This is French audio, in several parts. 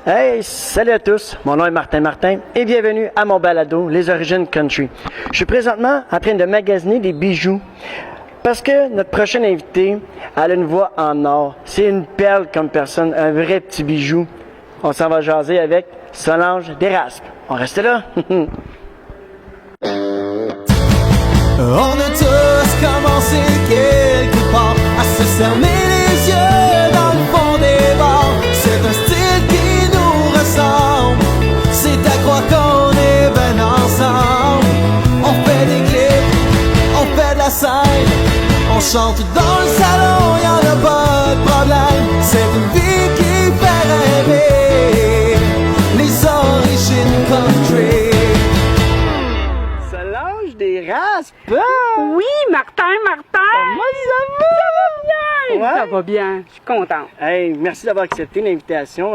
Hey, salut à tous, mon nom est Martin Martin et bienvenue à mon balado Les Origines Country. Je suis présentement en train de magasiner des bijoux parce que notre prochaine invitée, elle a une voix en or. C'est une perle comme personne, un vrai petit bijou. On s'en va jaser avec Solange Desraspes. On reste là. On a tous commencé quelque part à se fermer les yeux dans le fond des bars. C'est un style qui nous ressemble, c'est à croire qu'on est ben ensemble. On fait des clips, on fait de la scène, on chante dans le salon, y'en a pas de problème. C'est une vie qui fait rêver, les origines country. Desraspes! Oui, Martin! Comment ça va? Bien! Ouais? Ça va bien, je suis contente. Hey, merci d'avoir accepté l'invitation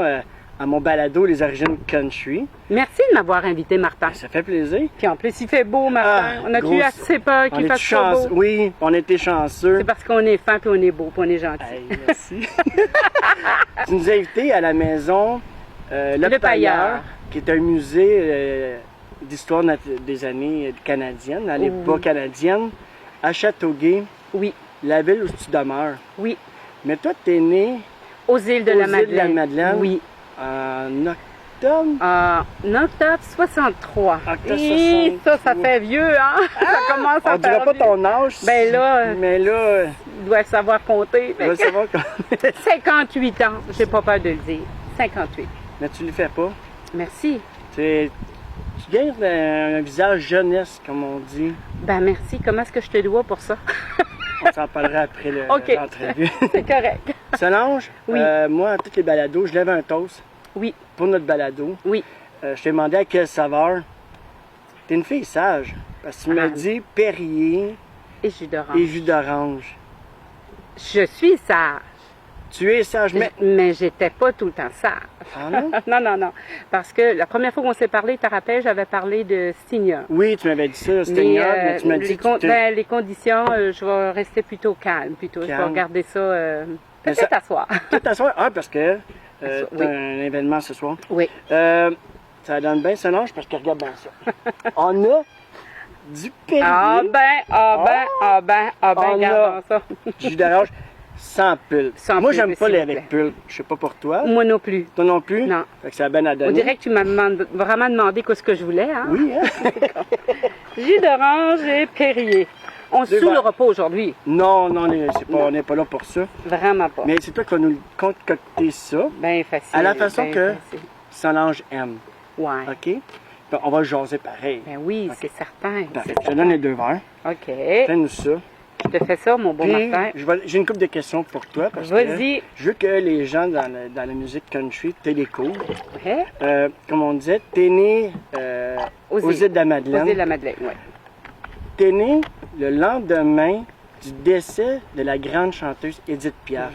à mon balado Les Origines Country. Merci de m'avoir invité, Martin. Ça fait plaisir. Puis en plus, il fait beau, Martin. On a-tu grosse- assez peur qu'il fasse pas beau? Oui, on était chanceux. C'est parce qu'on est fin, puis on est beau, puis on est gentil. Hey, merci. Tu nous as invités à la maison Le Pailleur, qui est un musée d'histoire des années canadiennes, à l'époque canadienne, à Châteauguay, Oui, la ville où tu demeures. oui. Mais toi, tu es né Aux îles de aux la îles Madeleine. de la Madeleine Oui. en octobre. En octobre 63. Octobre Et 63. ça fait vieux, hein? Ça commence à On dirait faire pas vieux. ton âge. Ben là, Mais là, il doit savoir compter. on va savoir quand. 58 ans, j'ai pas peur de le dire. 58. Mais tu le fais pas. Merci. Tu gardes un visage jeunesse, comme on dit. Ben merci. Comment est-ce que je te dois pour ça? On s'en parlera après OK. l'entrevue. C'est correct. Solange, Oui. moi, à toutes les balados, je lève un toast Oui, pour notre balado. oui. Je t'ai demandé à quelle saveur. T'es une fille sage. Parce que tu m'as Ah. dit Perrier Et jus d'orange. et jus d'orange. Je suis sage. Tu es sage, Mais j'étais pas tout le temps sage. Ah non? Non. Parce que la première fois qu'on s'est parlé, tu te rappelles, j'avais parlé de Stigna. Oui, tu m'avais dit ça, c'était ignoble, mais tu m'as dit que les conditions, je vais rester plutôt calme. Je vais Calme. regarder ça Mais peut-être ça- à soir. tu t'assois. Ah, parce que t'as Oui. un événement ce soir. Oui. Ça donne bien Solange parce que regarde bien ça. On a du Perrier, Ah ben, On regardons a- ça. jus d'orange, sans pulpe. Sans Moi, pulpe, j'aime pas s'il les vous plaît. avec pulpe. Je sais pas pour toi. Moi non plus. Toi non plus? Non. Fait que ça a bien à donner. On dirait que tu m'as vraiment demandé ce que je voulais. Hein? Oui, hein? Jus d'orange et Perrier. On ne Deux saoulera verres. pas aujourd'hui. Non, on n'est pas là pour ça. Vraiment pas. Mais c'est toi qui vas nous concocter ça, Bien facile. à la façon bien que facile. Solange aime. Ouais. OK? Ben, on va le jaser pareil. Ben oui, Ok. c'est certain. Parfait. c'est Je te donne les deux verres. OK. Fais-nous ça. Je te fais ça, mon beau Puis, Martin. j'ai une couple de questions pour toi. Parce que Vas-y. je veux que les gens dans la musique country te découvrent. Ouais. Comme on disait, t'es né aux îles de la Aux Madeleine. îles de la Madeleine, oui. T'es né le lendemain du décès de la grande chanteuse Édith Piaf.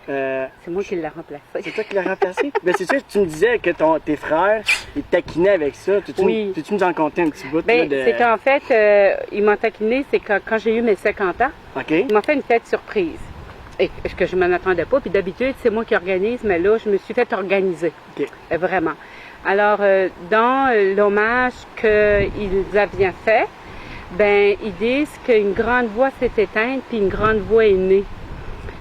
C'est moi qui l'ai remplacé. C'est toi qui l'as remplacé? Ben, c'est sûr que tu me disais que tes frères, ils te taquinaient avec ça. Oui. Tu nous en conter un petit bout? Ben, là, de... c'est qu'en fait, ils m'ont taquiné, c'est quand j'ai eu mes 50 ans, OK? ils m'ont fait une fête surprise. Et que je m'en attendais pas. Puis d'habitude, c'est moi qui organise, mais là, je me suis fait organiser. OK. Vraiment. Alors, dans l'hommage qu'ils avaient fait, ben, ils disent qu'une grande voix s'est éteinte, puis une grande voix est née.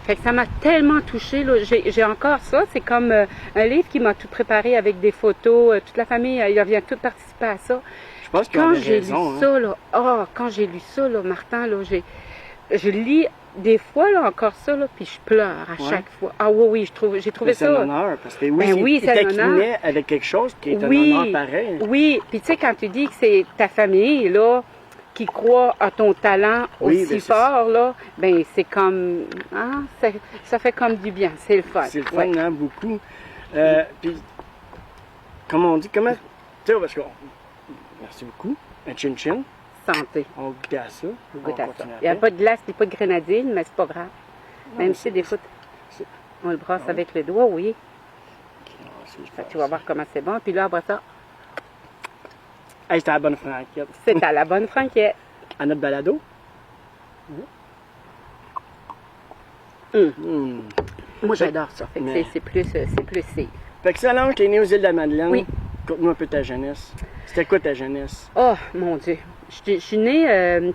Fait que ça m'a tellement touchée. Là. J'ai encore ça. C'est comme un livre qui m'a tout préparé avec des photos. Toute la famille, il vient tout participer à ça. Je pense qu'ils ont Quand des j'ai raisons. lu ça, là, quand j'ai lu ça, là, Martin, là, je lis des fois là, encore ça, là, puis je pleure à Ouais. chaque fois. Ah oui, j'ai trouvé C'est un ça. honneur, parce que Ben oui, ils c'est un taquinaient honneur. avec quelque chose qui est un Oui, honneur pareil. oui. Puis tu sais, quand tu dis que c'est ta famille, là, qui croit à ton talent Oui, aussi ben, c'est fort, là, ben c'est comme, ça fait comme du bien, c'est le fun. C'est le fun, Ouais. hein, beaucoup. Puis, comme on dit, comment... Tu sais, parce que... Merci beaucoup. Un chin-chin. Santé. On goûte à ça. On goûte On à ça. continue Il n'y a après. pas de glace, il n'y a pas de grenadine, mais c'est pas grave. Non, Même mais si des fois, c'est- on le brosse Ah avec le doigt, oui. Ah, c'est Fait super, que tu vas voir comment c'est bon. Puis là, après ça, Hey, c'était la bonne franquette. c'est à la bonne franquette. À notre balado. Hum. Hum. Moi, j'adore ça. Fait que Mais- c'est plus safe. Fait que Solange, t'es née aux îles de la Madeleine. Oui. Conte-nous un peu ta jeunesse. C'était quoi ta jeunesse? Oh, mon Dieu. Je suis née,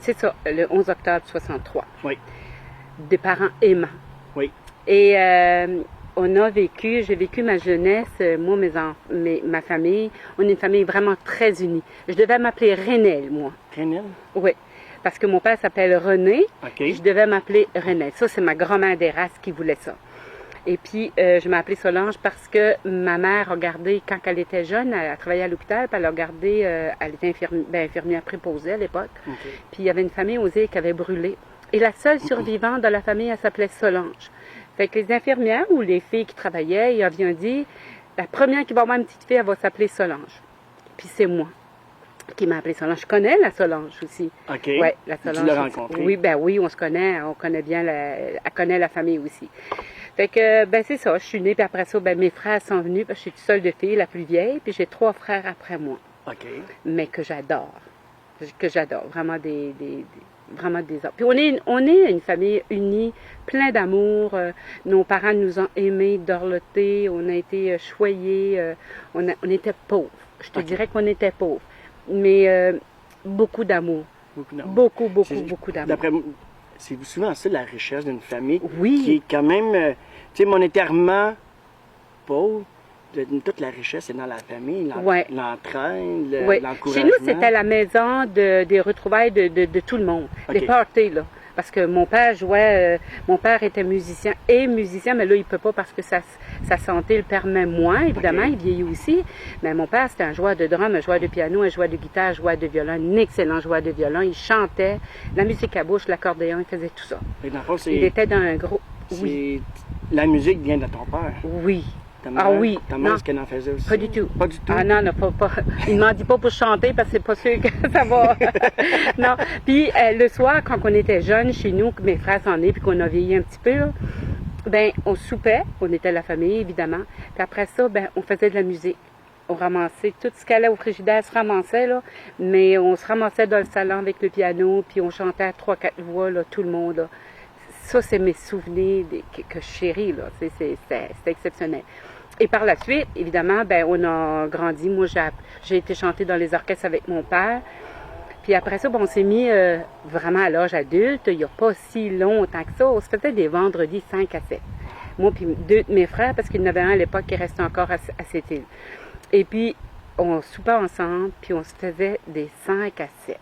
c'est ça, le 11 octobre 63. Oui. Des parents aimants. Oui. Et j'ai vécu ma jeunesse, moi, ma famille, on est une famille vraiment très unie. Je devais m'appeler Renelle, moi. Renelle? Oui, parce que mon père s'appelle René, OK. je devais m'appeler Renelle. Ça, c'est ma grand-mère des races qui voulait ça. Et puis, je m'ai appelée Solange parce que ma mère a gardé, quand elle était jeune, elle a travaillé à l'hôpital, puis elle a gardé, elle était infirmière préposée à l'époque. OK. Puis il y avait une famille aux îles qui avait brûlé. Et la seule survivante de la famille, elle s'appelait Solange. Fait que les infirmières ou les filles qui travaillaient, ils avaient dit, la première qui va avoir une petite fille, elle va s'appeler Solange. Puis c'est moi qui m'a appelée Solange. Je connais la Solange aussi. OK. Oui, la Solange. Tu l'as rencontrée? Oui, ben oui, on se connaît. On connaît bien, elle connaît la famille aussi. Fait que, ben c'est ça, je suis née, puis après ça, ben mes frères sont venus, parce que je suis toute seule de fille, la plus vieille, puis j'ai 3 frères après moi, OK. mais que j'adore, vraiment vraiment des hommes. Puis on est une famille unie, plein d'amour, nos parents nous ont aimés, dorlotés, on a été choyés, on était pauvres, je te OK. dirais qu'on était pauvres, mais beaucoup d'amour, Beaucoup d'amour. beaucoup d'amour. D'après moi, c'est souvent ça la richesse d'une famille. Oui. Qui est quand même, tu sais, monétairement pauvre. Toute la richesse est dans la famille, Ouais. l'entraide, Oui. l'encouragement. Chez nous, c'était la maison des retrouvailles de tout le monde, OK. des parties, là. Parce que mon père jouait, mon père était musicien, mais là, il peut pas parce que sa santé le permet moins, évidemment, OK. il vieillit aussi. Mais mon père, c'était un joueur de drum, un joueur de piano, un joueur de guitare, un joueur de violon, un excellent joueur de violon. Il chantait, la musique à bouche, l'accordéon, il faisait tout ça. Et dans le fond, Il était dans un gros... Oui, la musique vient de ton père. oui. Ta Ah mère, oui, Ta mère, non. est-ce qu'elle en faisait aussi? Pas du tout. Pas du tout? Ah non, pas. Il ne m'en dit pas pour chanter parce que c'est pas sûr que ça va. Non. Puis le soir, quand on était jeunes chez nous, que mes frères s'en est, puis qu'on a vieilli un petit peu, là, ben on soupait, on était la famille évidemment. Puis après ça, ben on faisait de la musique. On ramassait tout ce qui allait au frigidaire se ramassait là, mais on se ramassait dans le salon avec le piano, puis on chantait à 3-4 voix là, tout le monde là. Ça, c'est mes souvenirs que je chéris, là. C'était exceptionnel. Et par la suite, évidemment, ben on a grandi. Moi, j'ai été chanter dans les orchestres avec mon père. Puis après ça, ben, on s'est mis vraiment à l'âge adulte. Il n'y a pas si longtemps que ça. On se faisait des vendredis 5 à 7. Moi puis 2 de mes frères, parce qu'il y en avait un à l'époque qui restait encore à cette île. Et puis, on soupait ensemble, puis on se faisait des 5 à 7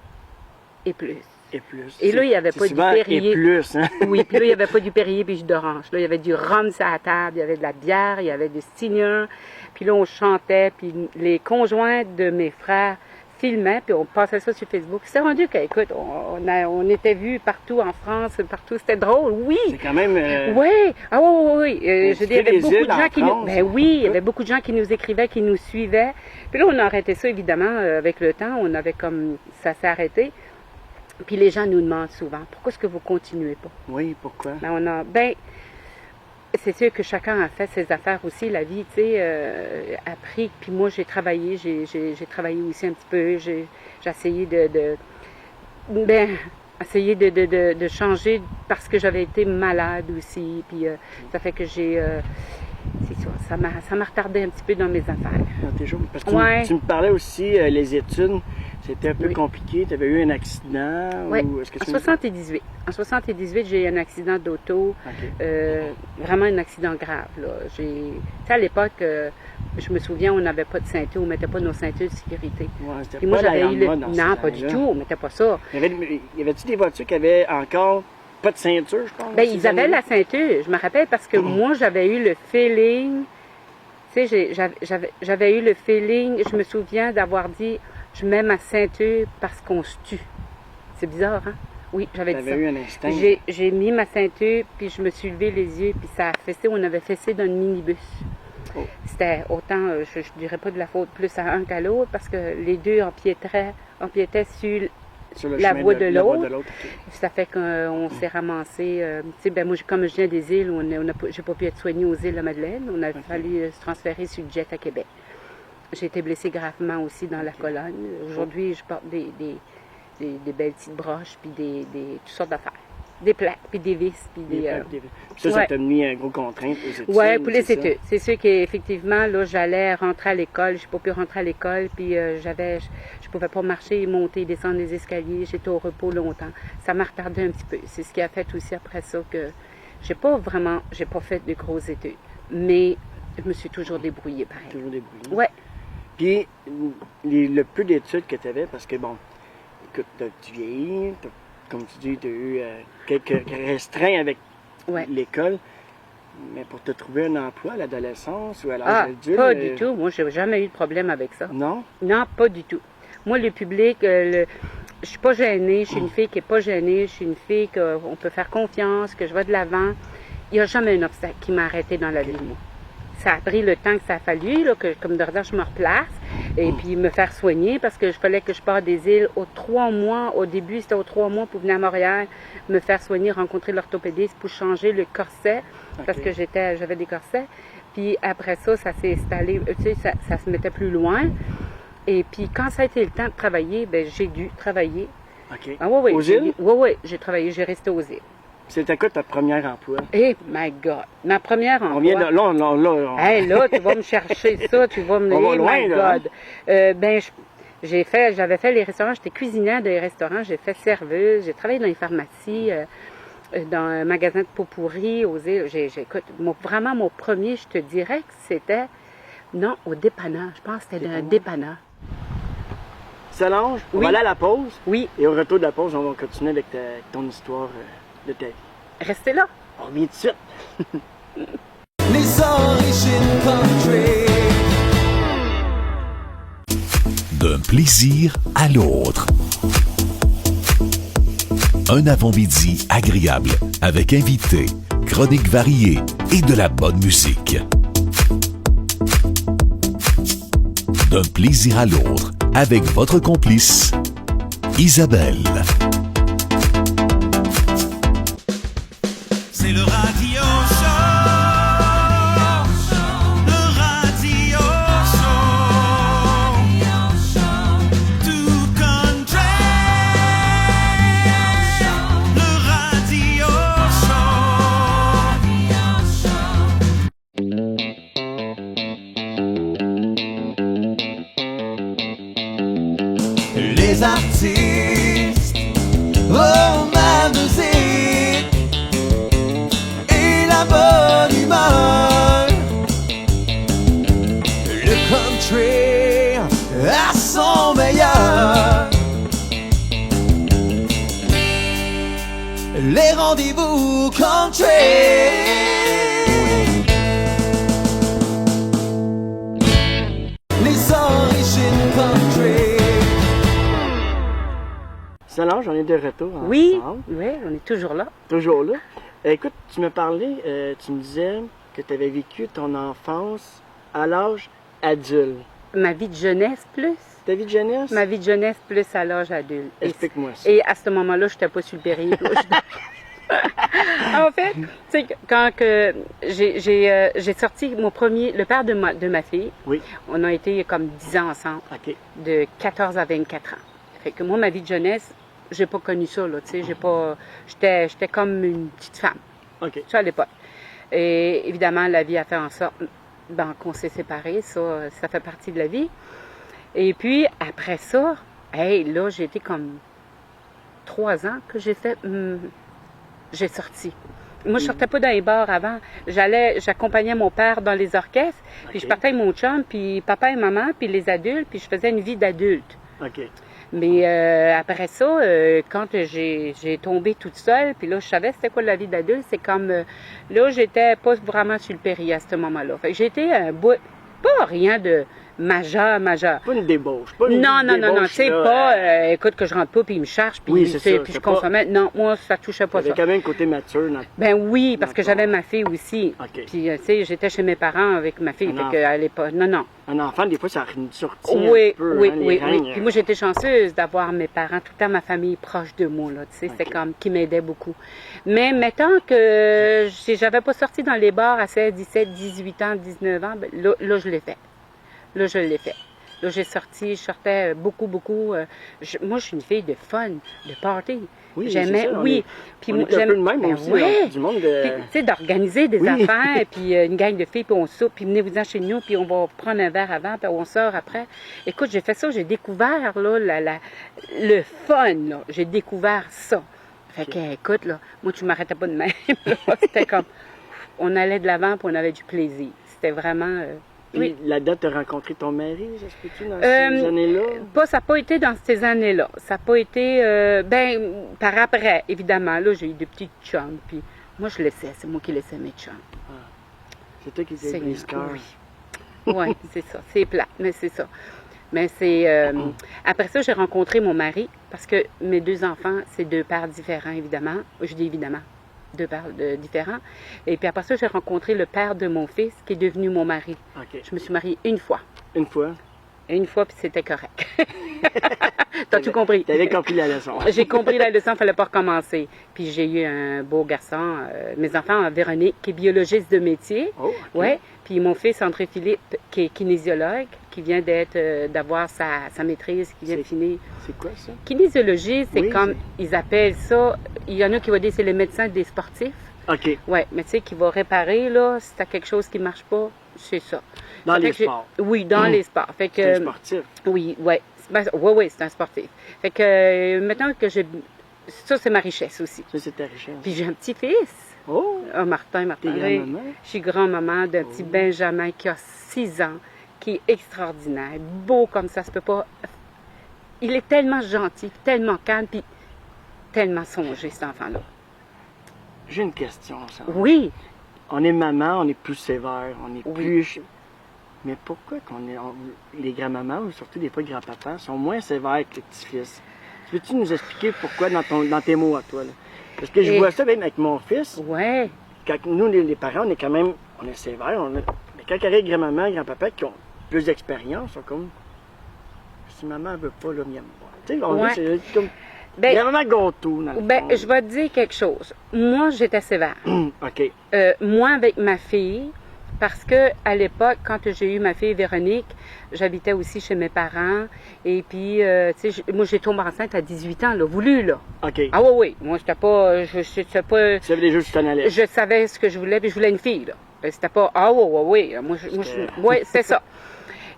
et plus. Et plus. Et là, il n'y avait pas du Perrier. Et plus, hein? Oui, puis là, il n'y avait pas du Perrier puis jus d'orange. Là, il y avait du rhum sur la table, il y avait de la bière, il y avait du Seigneur. Puis là, on chantait, puis les conjoints de mes frères filmaient, puis on passait ça sur Facebook. C'est rendu qu'écoute, on était vus partout en France, partout. C'était drôle, oui! C'est quand même... Oui, ah oui. Je veux dire, il y avait beaucoup de gens qui nous... France, Ben oui, il y avait beaucoup de gens qui nous écrivaient, qui nous suivaient. Puis là, on a arrêté ça, évidemment, avec le temps. On avait comme... Ça s'est arrêté. Puis les gens nous demandent souvent, pourquoi est-ce que vous continuez pas? Oui, pourquoi? Ben, c'est sûr que chacun a fait ses affaires aussi, la vie, tu sais, a pris. Puis moi, j'ai travaillé travaillé aussi un petit peu. J'ai essayé essayer de changer parce que j'avais été malade aussi. Puis ça fait que c'est ça, ça m'a retardé un petit peu dans mes affaires. Dans tes jours? Parce que Ouais. tu me parlais aussi, les études, c'était un peu Oui. compliqué. Tu avais eu un accident? Oui, Ou est-ce que en tu 78. En 78, j'ai eu un accident d'auto, OK. vraiment un accident grave. Là. Tu sais, à l'époque, je me souviens, on n'avait pas de ceinture, on ne mettait pas nos ceintures de sécurité. Ouais, c'était Puis moi, pas la j'avais eu le... mode dans ces Non, pas du années-là. tout, on ne mettait pas ça. Y avait-tu des voitures qui avaient encore pas de ceinture, je pense? Ben, ces ils avaient années-là? la ceinture, je me rappelle, parce que moi, j'avais eu le feeling, tu sais, j'avais eu le feeling, je me souviens d'avoir dit, je mets ma ceinture parce qu'on se tue. C'est bizarre, hein? Oui, j'avais dit ça. T'avais eu un instinct. J'ai mis ma ceinture, puis je me suis levé les yeux, puis ça a fessé, on avait fessé dans le minibus. Oh. C'était autant, je dirais pas de la faute plus à un qu'à l'autre, parce que les deux empiétaient sur Sur le la chemin voie de la voie l'autre. OK. Ça fait qu'on s'est ramassé. Tu sais, ben moi, comme je viens des îles, j'ai pas pu être soignée aux îles de la Madeleine. On a fallu se transférer sur le jet à Québec. J'ai été blessée gravement aussi dans la colonne. Aujourd'hui, je porte des belles petites broches puis toutes sortes d'affaires. des plaques, puis des vis, puis des... Ça ouais. t'a mis un gros contrainte aux études. Oui, pour les c'est ça? études. C'est sûr qu'effectivement, là, j'allais rentrer à l'école. Je n'ai pas pu rentrer à l'école, puis je pouvais pas marcher, monter, descendre les escaliers. J'étais au repos longtemps. Ça m'a retardé un petit peu. C'est ce qui a fait aussi après ça que j'ai pas fait de grosses études. Mais je me suis toujours débrouillée, pareil. Toujours débrouillée. Ouais. Puis, le peu d'études que tu avais, parce que bon, écoute, tu vieillis, comme tu dis, tu as eu quelques restreints avec Ouais. l'école, mais pour te trouver un emploi à l'adolescence ou à l'âge adulte... Pas du tout. Moi, j'ai jamais eu de problème avec ça. Non? Non, pas du tout. Moi, le public, je suis pas gênée. Je suis une fille qui est pas gênée. Je suis une fille qu'on peut faire confiance, que je vais de l'avant. Il n'y a jamais un obstacle qui m'a arrêté dans la vie, moi. Ça a pris le temps que ça a fallu, là, que comme de retard, je me replace et puis me faire soigner parce que je fallait que je parte des îles aux 3 mois. Au début, c'était aux 3 mois pour venir à Montréal, me faire soigner, rencontrer l'orthopédiste pour changer le corset parce que j'avais des corsets. Puis après ça, ça s'est installé, tu sais, ça se mettait plus loin. Et puis quand ça a été le temps de travailler, ben j'ai dû travailler. OK. Ah oui, Aux îles? Oui, j'ai travaillé, j'ai resté aux îles. C'était quoi ta première emploi? Eh, my God! Ma première emploi. On vient de... Là, Hey, là, tu vas me chercher ça, tu vas me... On va Eh, loin, my là, God! J'avais fait les restaurants, j'étais cuisinière des restaurants, j'ai fait serveuse, j'ai travaillé dans les pharmacies, dans un magasin de pot pourri, aux îles. Écoute, vraiment, mon premier, je te dirais que c'était... Non, au dépanneur. Je pense que c'était un dépanneur. Solange, on Oui. va aller à la pause. Oui, Et au retour de la pause, on va continuer avec ton histoire de ta vie. restez là. On revient tout de suite. Les origines country. D'un plaisir à l'autre. Un avant-midi agréable avec invités, chroniques variées et de la bonne musique. D'un plaisir à l'autre avec votre complice, Isabelle. C'est le radio show. Le radio show. Tout country. Le radio show. Les artistes au mal de zé et la bonne humeur. Le country à son meilleur. Les rendez-vous country. Les origines country. Solange, on est de retour ensemble. Oui, on est toujours là. Toujours là. Écoute, tu me parlais, tu me disais que tu avais vécu ton enfance à l'âge adulte. Ma vie de jeunesse plus. Ta vie de jeunesse? Ma vie de jeunesse plus à l'âge adulte. Explique-moi ça. Et à ce moment-là, je n'étais pas sur le périple. En fait, tu sais, quand que j'ai sorti le père de ma fille, Oui. on a été comme 10 ans ensemble, OK. de 14 à 24 ans. Fait que moi, ma vie de jeunesse, j'ai pas connu ça, là, tu sais, j'étais comme une petite femme, OK. tu sais, à l'époque. Et évidemment, la vie a fait en sorte qu'on s'est séparés, ça fait partie de la vie. Et puis, après ça, là, j'ai été comme 3 ans que j'ai sorti. Moi, je sortais pas dans les bars avant. J'accompagnais mon père dans les orchestres, puis OK. je partais avec mon chum, puis papa et maman, puis les adultes, puis je faisais une vie d'adulte. OK. Mais après ça, quand j'ai tombé toute seule, puis là, je savais c'était quoi la vie d'adulte, c'est comme... là, j'étais pas vraiment sur le péri à ce moment-là. Fait que j'étais pas rien de majeur. Pas une débauche. Pas une Non, débauche, tu sais, là, pas, écoute, que je rentre pas, puis il me charge, puis, Oui, tu c'est sais, ça, puis c'est je consommais. Non, moi, ça touchait pas T'avais ça. quand même un côté mature. Ben oui, parce que D'accord. j'avais ma fille aussi. OK. Puis, tu sais, j'étais chez mes parents avec ma fille, Non. fait qu'à l'époque, non. Un enfant, des fois, ça sortit Oui, un peu. oui, hein, les oui. règnes. Puis moi, j'étais chanceuse d'avoir mes parents, tout le temps ma famille proche de moi, là, tu sais, c'était comme qui m'aidait beaucoup. Mais mettons que j'avais pas sorti dans les bars à 16, 17, 18 ans, 19 ans, ben là, je l'ai fait. Là, je l'ai fait. Là, je sortais beaucoup. Moi, je suis une fille de fun, de party. Oui, J'aimais, c'est ça, oui. on est un peu de même aussi, ouais. du monde de... Puis, tu sais, d'organiser des Oui. affaires, puis une gang de filles, puis on soupe, puis venez-vous-en chez nous, puis on va prendre un verre avant, puis on sort après. Écoute, j'ai fait ça, j'ai découvert, là, le fun, là. J'ai découvert ça. Fait que, écoute, là, moi, tu m'arrêtais pas de même, là. C'était comme, on allait de l'avant, puis on avait du plaisir. C'était vraiment... Puis là-dedans, tu as rencontré ton mari, ça se peut-tu, dans ces années-là? Ça n'a pas été dans ces années-là. Ça n'a pas été, par après, évidemment. Là, j'ai eu des petits chums, puis moi, je laissais. C'est moi qui laissais mes chums. C'est toi qui t'es pris ce cœur. Oui, c'est ça. C'est plate, mais c'est ça. Mais c'est... Après ça, j'ai rencontré mon mari, parce que mes 2 enfants, c'est 2 pères différents, évidemment. Je dis évidemment. 2 pères différents. Et puis après ça, j'ai rencontré le père de mon fils, qui est devenu mon mari. OK. Je me suis mariée une fois. Une fois? Une fois, puis c'était correct. T'as tout compris. T'avais compris la leçon. J'ai compris la leçon, il ne fallait pas recommencer. Puis j'ai eu un beau garçon, mes enfants, Véronique, qui est biologiste de métier. Oh, OK. Ouais. Puis mon fils, André-Philippe, qui est kinésiologue, qui vient d'avoir sa maîtrise, qui vient de finir. C'est quoi ça? Kinésiologie, c'est Oui, comme, ils appellent ça, il y en a qui vont dire c'est les médecins des sportifs. OK. Oui, mais tu sais, qui va réparer, là, si tu as quelque chose qui ne marche pas, c'est ça. Dans Ça fait les que j'ai- sports. Oui, dans les sports. Fait que, C'est un sportif. oui, ouais. Oui, c'est un sportif. Fait que maintenant que j'ai... Ça, c'est ma richesse aussi. Ça, c'est ta richesse. Puis j'ai un petit-fils. Oh! Martin. T'es grand-maman? Je suis grand-maman d'un petit Benjamin qui a 6 ans, qui est extraordinaire, beau comme ça peut pas... Il est tellement gentil, tellement calme, puis tellement songé, cet enfant-là. J'ai une question, ça. Oui, On est maman, on est plus sévère, on est Oui. plus... Mais pourquoi les grands-mamans, ou surtout des fois les grands-papas, sont moins sévères que les petits-fils? Peux-tu nous expliquer pourquoi dans tes mots à toi? Là? Parce que je vois ça même avec mon fils. ouais. Quand nous, les parents, on est quand même... On est sévères. Mais quand il y a les grands-mamans, grands-papas qui ont plus d'expérience, sont comme... Si maman ne veut pas, là, miam. Tu sais, on Ouais. dit, c'est comme... Ben, Grand-maman gâteau, dans le fond. je vais te dire quelque chose. Moi, j'étais sévère. OK. Moi, avec ma fille, parce que à l'époque, quand j'ai eu ma fille Véronique, j'habitais aussi chez mes parents. Et puis, tu sais, moi, j'ai tombé enceinte à 18 ans, là, voulu, là. OK. Ah oui. Moi, j'étais pas... j'étais pas... Tu savais déjà où tu t'en allais. Je savais ce que je voulais, puis je voulais une fille, là. C'était pas... Ah oui. Oui, c'est ça.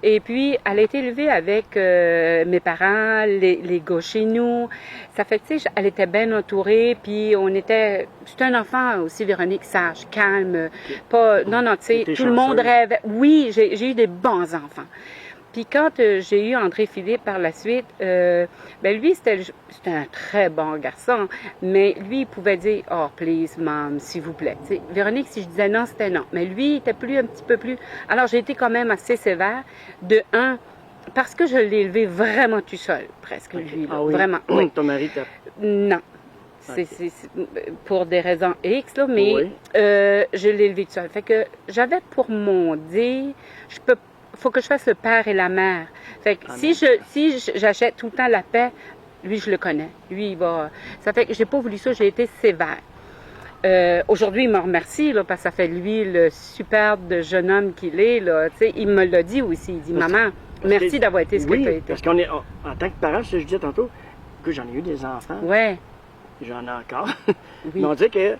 Et puis, elle a été élevée avec mes parents, les gars chez nous. Ça fait que, tu sais, elle était bien entourée, puis on était... C'était un enfant aussi, Véronique, sage, calme, pas... Non, tu sais, T'es tout le monde chanceuse. rêvait. Oui, j'ai eu des bons enfants. Puis quand j'ai eu André-Philippe par la suite, lui, c'était un très bon garçon, mais lui, il pouvait dire « Oh, please, mom, s'il vous plaît. » Véronique, si je disais non, c'était non. Mais lui, il était un petit peu plus... Alors, j'ai été quand même assez sévère. De un, parce que je l'ai élevé vraiment tout seul, presque, lui. Là. Ah oui. Vraiment, oui. Ton mari t'a... Non. C'est pour des raisons X, là, mais Oui. je l'ai élevé tout seul. Fait que j'avais pour mon dire, faut que je fasse le père et la mère. Fait que si j'achète tout le temps la paix, lui, je le connais. Lui, il va... Ça fait que j'ai pas voulu ça, j'ai été sévère. Aujourd'hui, il me remercie, là, parce que ça fait de lui le superbe jeune homme qu'il est, là. Tu sais, il me l'a dit aussi. Il dit, maman, merci d'avoir été ce que tu as été. Parce qu'on est... En tant que parent, ce que je disais tantôt, que j'en ai eu des enfants. Ouais. J'en ai encore. Oui. Mais on dit que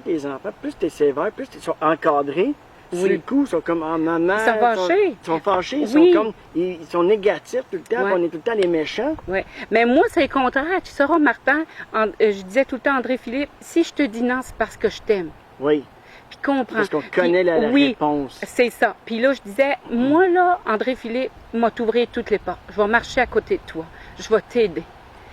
les enfants, plus tu es sévère, plus ils sont encadrés. Sur le coup, ils sont comme en maman. Ils sont fâchés. Ils sont fâchés, Oui. ils sont négatifs tout le temps, Ouais. puis on est tout le temps les méchants. Oui. Mais moi, c'est le contraire. Tu sauras, Martin, je disais tout le temps à André-Philippe, si je te dis non, c'est parce que je t'aime. Oui. Puis comprends. Parce qu'on connaît la oui, réponse. c'est ça. Puis là, je disais, moi, là, André-Philippe, m'a t'ouvrir toutes les portes. Je vais marcher à côté de toi. Je vais t'aider.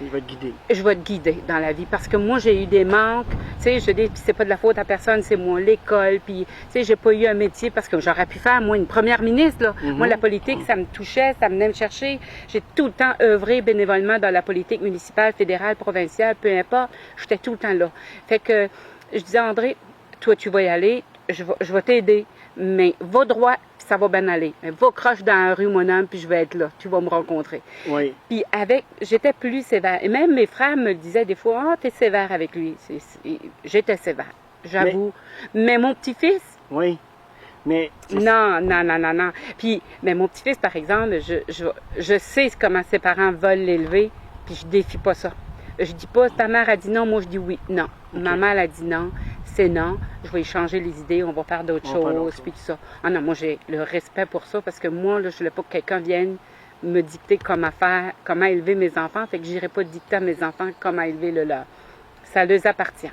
Il va te guider. Je vais te guider dans la vie parce que moi, j'ai eu des manques. Tu sais, je dis, puis c'est pas de la faute à personne, c'est moi, l'école. Puis, tu sais, j'ai pas eu un métier parce que j'aurais pu faire, moi, une première ministre, là. Moi, la politique, ça me touchait, ça venait me chercher. J'ai tout le temps œuvré bénévolement dans la politique municipale, fédérale, provinciale, peu importe. J'étais tout le temps là. Fait que, je disais, André, toi, tu vas y aller, je vais t'aider, mais va droit, puis ça va bien aller. Mais va croche dans la rue, mon homme, puis je vais être là. Tu vas me rencontrer. Oui. Puis j'étais plus sévère. Et même mes frères me le disaient des fois, « Ah, t'es sévère avec lui. » J'étais sévère, j'avoue. Mais mon petit-fils, Oui. Mais Non. Puis, mais mon petit-fils, par exemple, je sais comment ses parents veulent l'élever, puis je défie pas ça. Je dis pas, ta mère a dit non, moi je dis oui. Non. Maman, elle a dit non, c'est non. Je vais y changer les idées, on va faire d'autres choses, puis tout ça. Ah non, moi j'ai le respect pour ça, parce que moi, là, je voulais pas que quelqu'un vienne me dicter comment élever mes enfants, fait que j'irai pas dicter à mes enfants comment élever le leur. Ça leur appartient.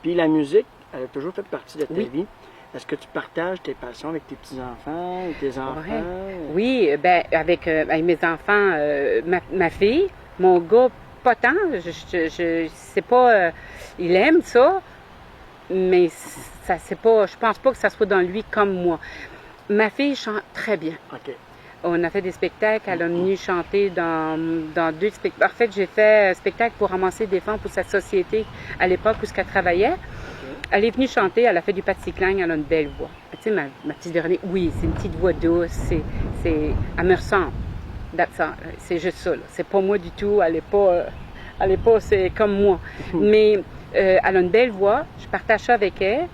Puis la musique, elle a toujours fait partie de ta Oui. vie. Est-ce que tu partages tes passions avec tes petits-enfants, avec tes enfants? Ouais. Oui, ben avec mes enfants, ma fille, mon gars, pas tant. Je sais pas, il aime ça, mais ça c'est pas. Je pense pas que ça soit dans lui comme moi. Ma fille chante très bien. OK. On a fait des spectacles, elle a venu chanter dans 2 spectacles. En fait, j'ai fait un spectacle pour ramasser des fonds pour sa société à l'époque où elle travaillait. Elle est venue chanter, elle a fait du pas de cycling, elle a une belle voix. Tu sais, ma petite Véronique, oui, c'est une petite voix douce, elle me ressemble. C'est juste ça, là. C'est pas moi du tout, elle est pas, c'est comme moi. Mais elle a une belle voix, je partage ça avec elle.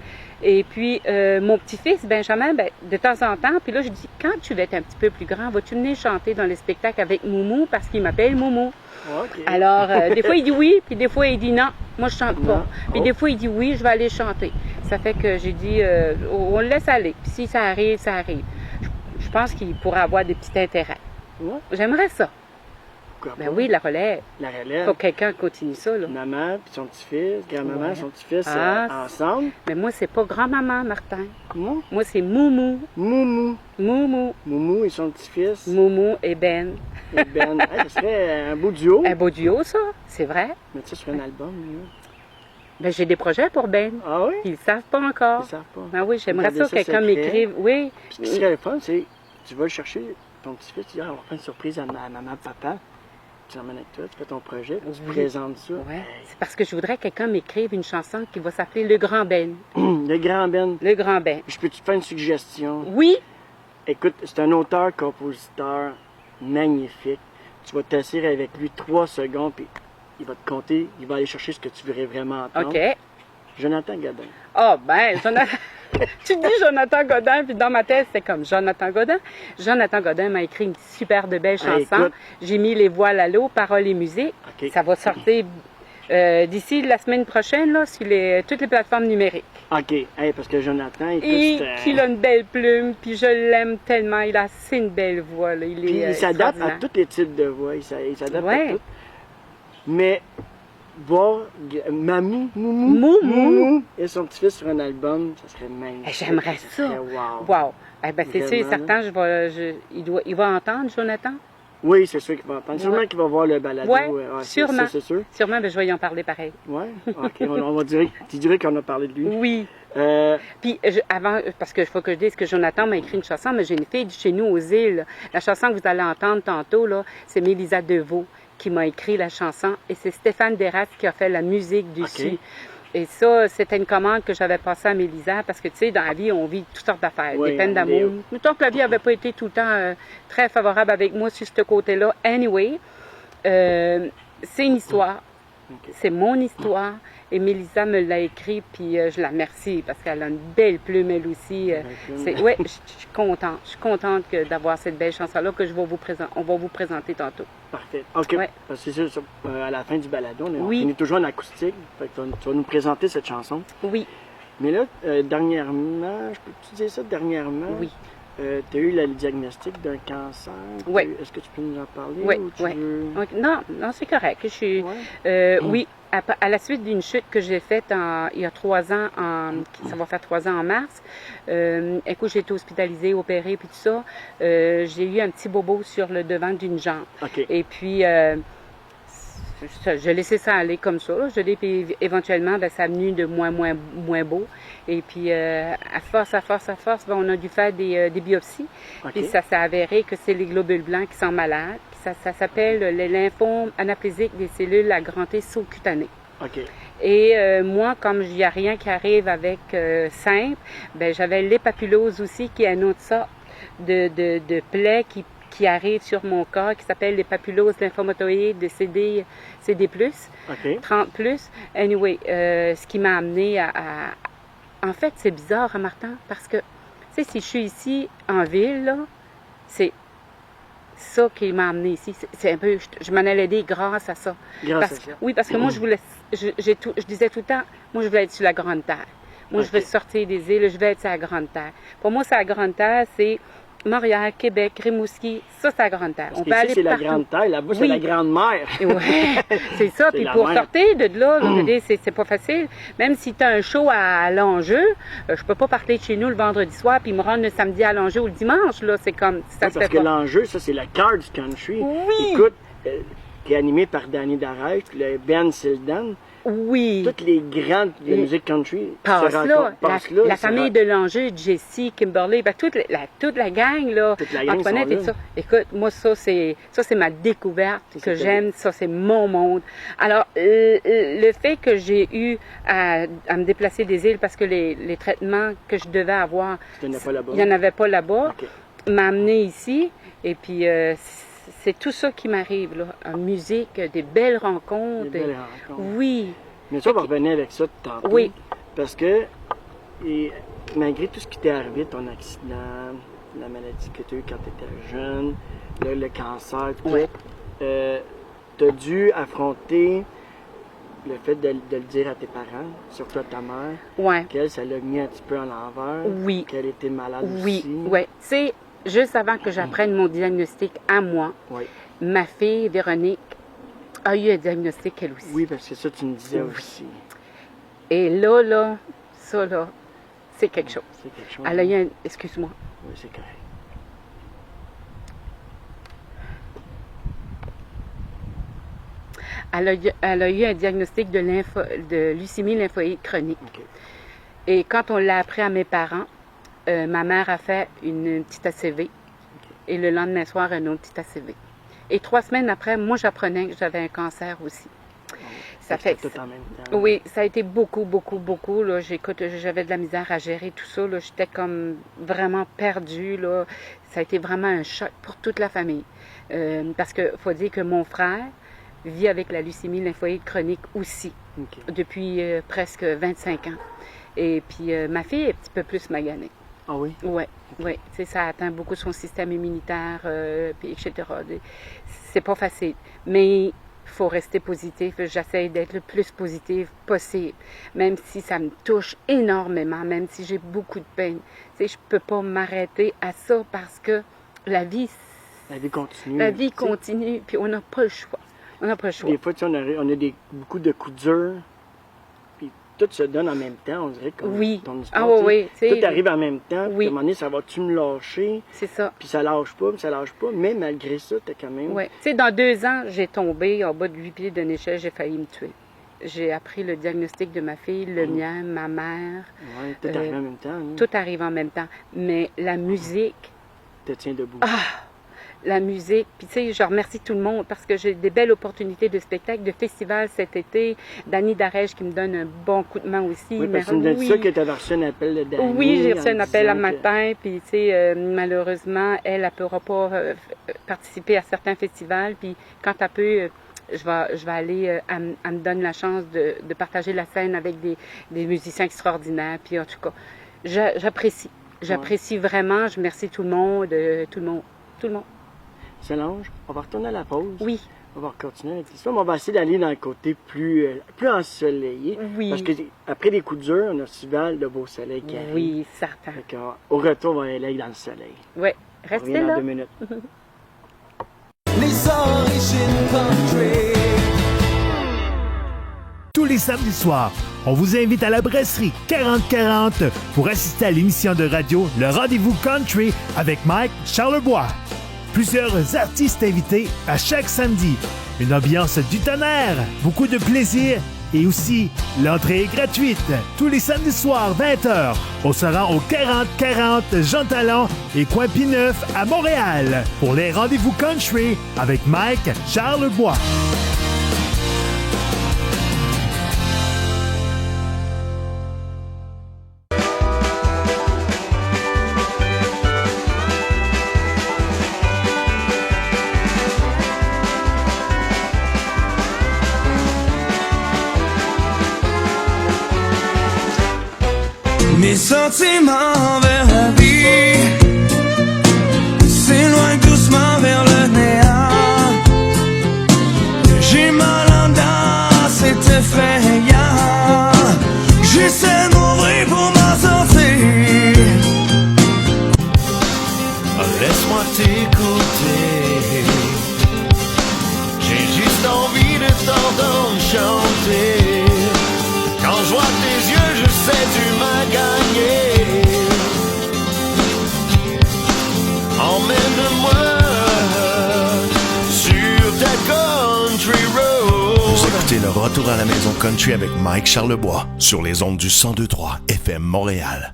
Et puis, mon petit-fils, Benjamin, de temps en temps, puis là, je dis, quand tu vas être un petit peu plus grand, vas-tu venir chanter dans les spectacles avec Moumou, parce qu'il m'appelle Moumou. OK. Alors, des fois, il dit oui, puis des fois, il dit non, moi, je chante pas. Non. Puis des fois, il dit oui, je vais aller chanter. Ça fait que j'ai dit, on le laisse aller. Puis si ça arrive, ça arrive. Je pense qu'il pourrait avoir des petits intérêts. Ouais. J'aimerais ça. Pourquoi Ben pas? oui, la relève. La relève. Faut que quelqu'un continue ça, là. Maman puis son petit-fils, grand-maman Ouais. et son petit-fils Ah, ensemble. Mais moi, c'est pas grand-maman, Martin. Moi, Moi, c'est Moumou. Moumou. Moumou. Moumou et son petit-fils. Moumou et Ben. Et Ben. Hey, ça serait un beau duo. Un beau duo, ça. C'est vrai. Mais ça sur un album, là. Ben, j'ai des projets pour Ben. Ah oui? Ils le savent pas encore. Ils savent pas. Ah oui, j'aimerais Garder ça que ça quelqu'un secret. m'écrive. Oui. Puis ce qui serait le fun, c'est tu vas le chercher, ton petit-fils, tu dis, ah, on va faire une surprise à maman, papa. Tu l'emmènes avec toi, tu fais ton projet, puis tu Oui. présentes ça. Ouais. C'est parce que je voudrais que quelqu'un m'écrive une chanson qui va s'appeler Le Grand Ben. Le grand Ben. Le Grand Ben. Je peux te faire une suggestion? Oui. Écoute, c'est un auteur-compositeur magnifique. Tu vas t'asseoir avec lui 3 secondes, puis il va te compter, il va aller chercher ce que tu voudrais vraiment entendre. OK. Jonathan Godin. Ah, ben, Jonathan. Tu dis Jonathan Godin, puis dans ma tête, c'est comme Jonathan Godin. Jonathan Godin m'a écrit une super de belle Ah, chanson. écoute. J'ai mis les voiles à l'eau, paroles et musique. OK. Ça va sortir d'ici la semaine prochaine, là, sur toutes les plateformes numériques. OK. Hey, parce que Jonathan, écoute, Et c'est qu'il a une belle plume, puis je l'aime tellement. Il a assez une belle voix, là. Puis est il s'adapte à extraordinaire. tous les types de voix. Il s'adapte Ouais. à tout. Mais voir Moumou et son petit-fils sur un album, ça serait magnifique. Eh, j'aimerais ça. serait wow. Wow. Eh ben, c'est sûr et Vraiment, certain, il va entendre, Jonathan. Oui, c'est sûr qu'il va entendre. Sûrement Ouais. qu'il va voir le balado. Ouais, c'est- sûrement. C'est sûr. Sûrement, ben, je vais y en parler pareil. Oui. OK. On va dire, tu dirais qu'on a parlé de lui. Oui. Euh, Puis, avant, parce que je faut que je dise que Jonathan m'a écrit une chanson, mais j'ai une fille de chez nous aux îles. La chanson que vous allez entendre tantôt, là, c'est Mélisa Deveau qui m'a écrit la chanson. Et c'est Stéphane Desras qui a fait la musique dessus. OK. Et ça, c'était une commande que j'avais passée à Mélisa parce que, tu sais, dans la vie, on vit toutes sortes d'affaires, Oui, des peines on d'amour. est- Mettons que la vie n'avait pas été tout le temps très favorable avec moi sur ce côté-là. Anyway, c'est une histoire. OK. C'est mon histoire. Et Mélisa me l'a écrit, puis je la remercie parce qu'elle a une belle plume, elle aussi. Belle plume. Ouais, je suis contente. Je suis contente d'avoir cette belle chanson-là que on va vous présenter tantôt. Parfait. OK. Ouais. Parce que c'est sûr, à la fin du balado, on Oui. finit toujours en acoustique. Fait que tu vas nous présenter cette chanson. Oui, Mais là, dernièrement, je peux-tu dire ça dernièrement? oui. Tu as eu le diagnostic d'un cancer. Oui. Est-ce que tu peux nous en parler? Oui, ou tu oui. veux... Ok, non, c'est correct. Je suis, Ouais. oui, à la suite d'une chute que j'ai faite il y a 3 ans, ça va faire 3 ans en mars. Écoute, j'ai été hospitalisée, opérée, puis tout ça. J'ai eu un petit bobo sur le devant d'une jambe. OK. Et puis, je laissais ça aller comme ça. Là. Puis éventuellement, ben, ça a venu de moins beau. Et puis, à force, ben, on a dû faire des biopsies. OK. Puis ça s'est avéré que c'est les globules blancs qui sont malades. Puis ça s'appelle les lymphomes anaplésiques des cellules à grand T sous-cutanées. OK. Et moi, comme il n'y a rien qui arrive avec simple, ben, j'avais l'épapulose aussi, qui est une autre sorte de plaie qui arrive sur mon corps, qui s'appelle les papuloses lymphomatoïdes de CD+, OK. 30+. Anyway, ce qui m'a amené en fait, c'est bizarre, hein, Martin, parce que Tu sais, si je suis ici en ville, là, c'est ça qui m'a amené ici. C'est un peu, je m'en allais aider grâce à ça. Grâce à ça. Oui, parce que moi, je disais tout le temps, moi, je voulais être sur la Grande Terre. Moi, je veux sortir des îles, je veux être sur la Grande Terre. Pour moi, c'est la Grande Terre, c'est Montréal, Québec, Rimouski, ça, c'est la Grande Terre. On peut aller c'est partout. La Grande Terre, là-bas, c'est la Grande Mer. Oui, c'est ça. Puis pour sortir de là, c'est pas facile. Même si tu as un show à l'enjeu, je peux pas partir de chez nous le vendredi soir puis me rendre le samedi à l'enjeu ou le dimanche. Là, c'est comme ça se fait parce que l'enjeu, ça, c'est le cœur du country. Oui. Écoute, qui est animé par Danny Darèche, le Ben Sildan. Oui. Toutes les grandes de musique country passent là. La famille de l'enjeu, Jessie, Kimberly, ben, toute la gang, là, Antoinette et tout ça. Écoute, moi, ça, c'est ma découverte que j'aime. Ça, c'est mon monde. Alors, le fait que j'ai eu à me déplacer des îles parce que les traitements que je devais avoir, il n'y en avait pas là-bas, m'a amené ici. Et puis, c'est tout ça qui m'arrive, là. En musique, des belles rencontres. Oui. Mais ça, on va revenir avec ça tantôt. Oui. Parce que, malgré tout ce qui t'est arrivé, ton accident, la maladie que tu as eue quand tu étais jeune, le cancer, tout tu as dû affronter le fait de le dire à tes parents, surtout à ta mère, qu'elle, ça l'a mis un petit peu à l'envers, qu'elle était malade aussi. Oui. Tu sais, juste avant que j'apprenne mon diagnostic à moi, ma fille, Véronique, a eu un diagnostic elle aussi. Oui, parce que ça, tu me disais aussi. Et là, ça, là, c'est quelque chose. C'est quelque chose. Elle a eu un... Excuse-moi. Oui, c'est correct. Elle a eu un diagnostic de leucémie lymphoïde chronique. Et quand on l'a appris à mes parents, ma mère a fait une petite ACV. Et le lendemain soir, un autre petit ACV. Et 3 semaines après, moi, j'apprenais que j'avais un cancer aussi. Ça fait tout en même temps. Oui, ça a été beaucoup. Là. J'avais de la misère à gérer tout ça. Là. J'étais comme vraiment perdue. Là. Ça a été vraiment un choc pour toute la famille. Parce qu'il faut dire que mon frère vit avec la leucémie lymphoïde chronique aussi, depuis presque 25 ans. Et puis, ma fille est un petit peu plus maganée. Ah oui? Oui. Tu sais, ça atteint beaucoup son système immunitaire, puis etc. C'est pas facile. Mais il faut rester positif. J'essaie d'être le plus positif possible. Même si ça me touche énormément, même si j'ai beaucoup de peine. Tu sais, je peux pas m'arrêter à ça parce que la vie continue. La vie continue, puis on n'a pas le choix. Des fois, on a beaucoup de coups durs. Tout se donne en même temps, on dirait, comme ton histoire. Tout arrive en même temps. Puis à un moment donné, ça va-tu me lâcher? C'est ça. Puis ça lâche pas. Mais malgré ça, t'es quand même... Oui. Tu sais, dans 2 ans, j'ai tombé en bas de 8 pieds d'une échelle, j'ai failli me tuer. J'ai appris le diagnostic de ma fille, le mien, ma mère. Oui, tout arrive en même temps. Hein? Tout arrive en même temps. Mais la musique... te tient debout. La musique. Puis tu sais, je remercie tout le monde parce que j'ai des belles opportunités de spectacle, de festival cet été. Danny Darèche qui me donne un bon coup de main aussi. Oui, parce que tu me dis ça que tu as reçu un appel de Danny. Oui, j'ai reçu un appel un matin. Puis tu sais, malheureusement, elle ne pourra pas participer à certains festivals. Puis quand elle peut... je vais aller, elle me donne la chance de partager la scène avec des musiciens extraordinaires. Puis en tout cas, j'apprécie. J'apprécie vraiment. Je remercie tout le monde. Solange, on va retourner à la pause. Oui. On va continuer avec l'histoire, mais on va essayer d'aller dans le côté plus ensoleillé. Oui. Parce qu'après des coups durs, on a souvent le beau soleil qui arrive. Oui, certain. Au retour, on va aller dans le soleil. Oui, restez là. Dans 2 minutes. Les origines country. Tous les samedis soirs, on vous invite à la brasserie 4040 pour assister à l'émission de radio Le Rendez-vous Country avec Mike Charlebois. Plusieurs artistes invités à chaque samedi. Une ambiance du tonnerre, beaucoup de plaisir et aussi l'entrée est gratuite. Tous les samedis soirs, 20h, on se rend au 4040 Jean Talon et Coin Pineuf à Montréal pour les Rendez-vous Country avec Mike Charlebois. Mes sentiments envers la vie t'écouter. J'ai juste envie de t'entendre chanter. Quand je vois tes yeux, je sais tu m'as gagné. Emmène-moi sur ta country road. Vous écoutez le Retour à la maison country avec Mike Charlebois sur les ondes du 102.3 FM Montréal.